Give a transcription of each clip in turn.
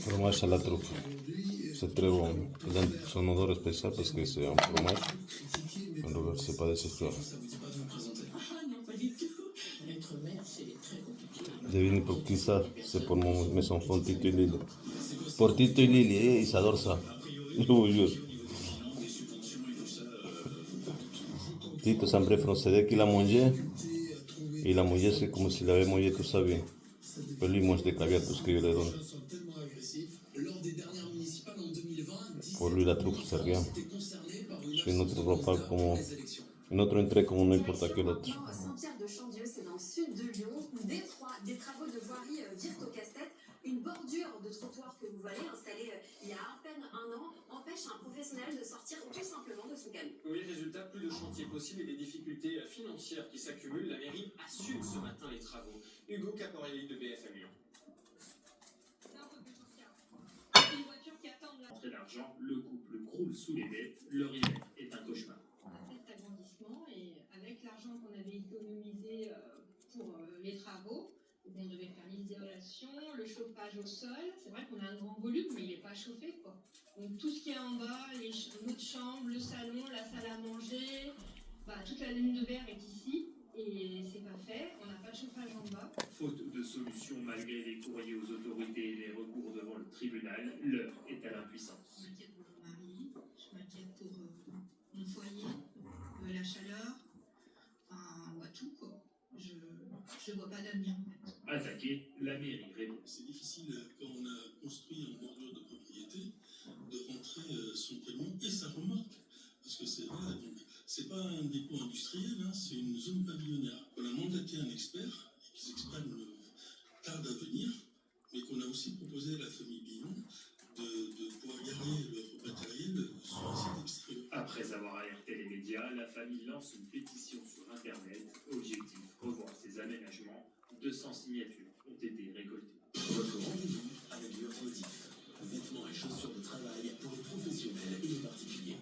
Fromage à la truffe. C'est très bon. Il a son odeur spéciale parce que c'est un fromage. Alors, c'est pas des histoires. Devine pour qui ça? C'est pour mes enfants Tito et Lily. Pour Tito et Lily, ils adorent ça. Je vous jure. Tito sempre français, dès qu'il a mangé, il a mangé, c'est comme s'il avait mangé toute sa vie. Puis lui, il mange des caviar, tout ce que je lui donne. Pour lui, la truffe, c'est rien. C'est une autre repas comme une autre entrée comme n'importe quel autre. Saint-Pierre-de-Chandieu, c'est dans le sud de Lyon, où des travaux de voirie virent au casse-tête. Une bordure de trottoir que vous voyez installée il y a à peine un an empêche un professionnel de sortir tout simplement de son camion. Oui, résultat, plus de chantiers possibles et des difficultés financières qui s'accumulent. La mairie assume ce matin les travaux. Hugo Caporelli de BFM Lyon. Une voiture qui attend de Entrée d'argent, le couple croule sous les dettes. Leur hiver est un cauchemar. cet agrandissement et avec l'argent qu'on avait économisé pour les travaux, on devait faire l'isolation, le chauffage au sol. C'est vrai qu'on a un grand volume, mais il n'est pas chauffé, quoi. Donc tout ce qui est en bas, l'autre chambre, le salon, la salle à manger, toute la ligne de verre est ici et c'est pas fait. On n'a pas de chauffage en bas. Faute de solution malgré les courriers aux autorités et les recours devant le tribunal, l'heure est à l'impuissance. Je m'inquiète pour mon mari, je m'inquiète pour mon foyer, la chaleur, tout, quoi. Je vois pas d'avenir, en fait. Attaqué, la mairie répond. C'est difficile, quand on a construit en bordure de propriété, de rentrer son camion et sa remorque. Parce que c'est vrai, donc, c'est pas un dépôt industriel, hein, c'est une zone pavillonnaire. On a mandaté un expert, et qui experts ne tardent à venir, mais qu'on a aussi proposé à la famille Billon de pouvoir garer leur matériel sur un site extérieur. Après avoir alerté les médias, la famille lance une pétition sur Internet. Objectif, revoir ses aménagements. 200 signatures ont été récoltées. Votre rendez-vous avec l'Urmotif. Vêtements et chaussures de travail pour les professionnels et les particuliers.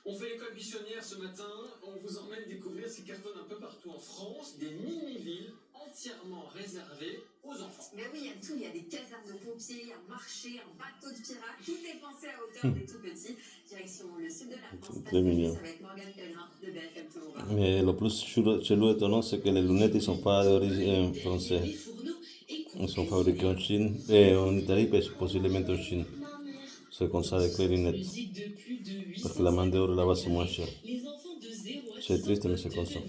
On fait l'école buissonnière ce matin. On vous emmène découvrir ce qui cartonne un peu partout en France. Des mini-villes entièrement réservées aux enfants. Mais oui, il y a tout. Il y a des casernes de pompiers, un marché, un bateau de pirates. Tout est pensé à hauteur des tout petits. Direction le sud de la France. Très mignon. Avec Morgane Pellegrin de BFM Tour. Mais le plus chelou étonnant, c'est que les lunettes ne sont pas d'origine française. Elles sont fabriquées en Chine, et en Italie, possiblement en Chine. C'est comme ça avec les lunettes. Parce que la main d'œuvre là-bas, c'est moins cher. C'est triste, mais c'est comme ça.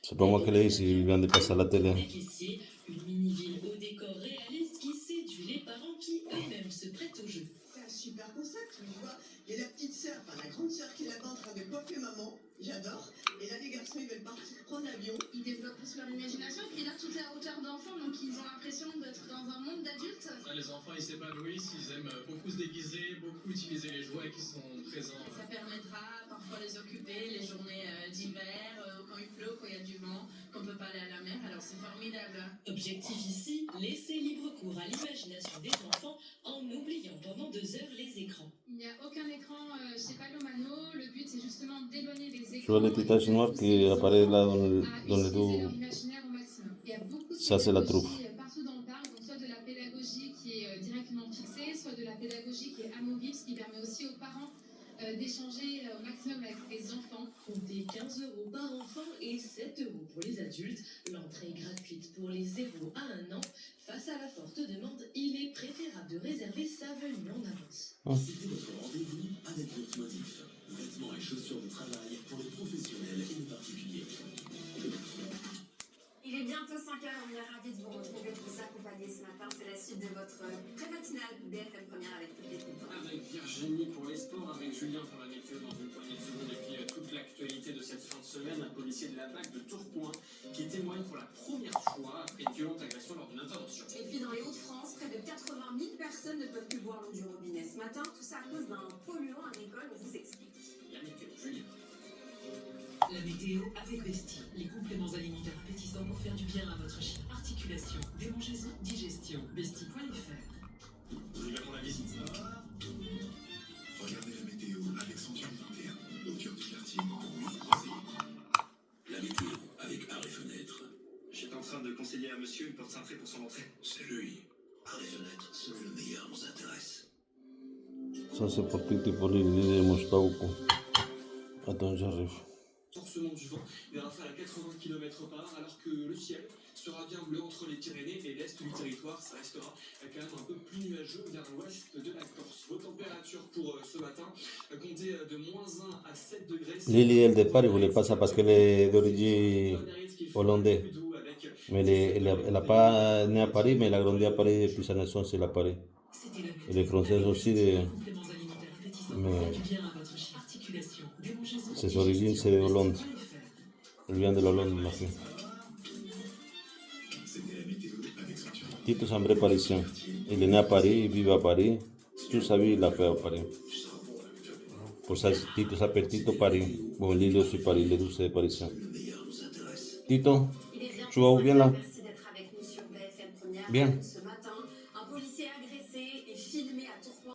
C'est pas moi qui l'ai ici, il vient de passer à la télé. Une mini-ville au décor réaliste qui séduit les parents qui eux-mêmes se prêtent au jeu. C'est un super concept, tu vois. Il y a la petite sœur, la grande sœur qui est là-bas en train de coiffer maman. J'adore. Et là, les garçons, ils veulent partir prendre l'avion. Ils développent plus leur imagination. Et puis là, tout est à hauteur d'enfant, donc ils ont l'impression d'être dans un monde d'adultes. Les enfants, ils s'épanouissent, ils aiment beaucoup se déguiser, beaucoup utiliser les jouets qui sont présents. Ça permettra parfois les occuper, les journées d'hiver, quand il pleut, quand il y a du vent, qu'on ne peut pas aller à la mer. Alors c'est formidable. Objectif ici, laisser libre cours à l'imagination des enfants en oubliant pendant 2 heures les écrans. Il n'y a aucun écran chez Palomano. Le but, c'est justement d'éloigner les écrans. Tu vois les petites taches noires qui apparaissent là dans le dos. Ça, c'est la truffe. Partout dans le parc, donc soit de la pédagogie qui est directement fixée, soit de la pédagogie qui est amovible, ce qui permet aussi aux parents d'échanger au maximum avec les enfants. Comptez 15 € par enfant et 7 € pour les adultes. L'entrée est gratuite pour les 0 à 1 an. Face à la forte demande, il est préférable de réserver sa venue en avance. C'était votre rendez-vous avec l'Urmotif. Vêtements et chaussures de travail pour les professionnels et les particuliers. Il est bientôt 5h, on est ravis de vous retrouver pour vous accompagner ce matin. C'est la suite de votre pré-matinale BFM Première avec toute l'équipe. Avec Virginie pour les sports, avec Julien pour la météo dans une poignée de secondes. Et puis toute l'actualité de cette fin de semaine, un policier de la BAC de Tourcoing qui témoigne pour la première fois après une violente agression lors d'une intervention. Et puis dans les Hauts-de-France, près de 80 000 personnes ne peuvent plus boire l'eau du robinet ce matin. Tout ça à cause d'un polluant agricole, on vous explique. La météo, Julien. La météo avec Bestie, les compléments alimentaires appétissants pour faire du bien à votre chien. Articulation, démangeaison, digestion. Bestie.fr. Vous y va pour la visite. Regardez la météo avec Century 21, au cœur du quartier. cantine pour mieux vous conseiller. La météo avec arrêt fenêtre. J'étais en train de conseiller à monsieur une porte cintrée pour son entrée. C'est lui. Arrêt fenêtre, seul le meilleur nous intéresse. Ça, c'est pour Tito y por Lili de Mostauco. Attends, j'arrive. Forcement du vent, il va faire à 80 km/h alors que le ciel sera bien bleu entre les Pyrénées et l'est du territoire. Ça restera quand même un peu plus nuageux vers l'ouest de la Corse. Vos températures pour ce matin, comptez de -1 à 7 degrés. Lili, el de Paris, vous le passa parce qu'elle est d'origine hollandaise. Mais elle n'a pas né à Paris, mais elle a grandi à Paris depuis sa naissance, elle est à Paris. Elle est française aussi, mais ses origines, c'est de Hollande. Elle vient de Hollande, ma fille. Tito c'est un vrai parisien. Il est né à Paris, il vit à Paris. Toute sa vie, il a fait à Paris. Pour ça, Tito s'appelle Tito Paris. Bon, Lili aussi Paris, les deux c'est parisien. Tito, tu vas où bien là? Merci d'être avec nous sur BFM Première. Bien. Ce matin, un policier agressé et filmé à Tourcoing.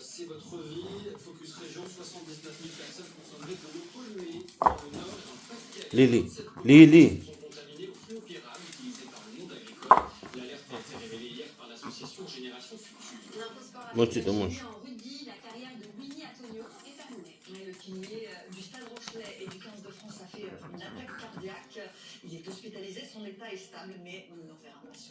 C'est votre vie. Focus région, 79 000 personnes consommées de l'eau polluée dans le nord et dans le Pas-de-Calais. Lili, Lili. Sont contaminés au fluopyrame utilisé par le monde agricole. L'alerte a été révélée hier par l'association Génération Future. L'Infosport a Moi, tu te en manges. rugby, la carrière de Winnie Antonio est terminée. Le pilier du Stade Rochelet et du 15 de France a fait une attaque cardiaque. Il est hospitalisé, son état est stable, mais on ne le reverra pas sur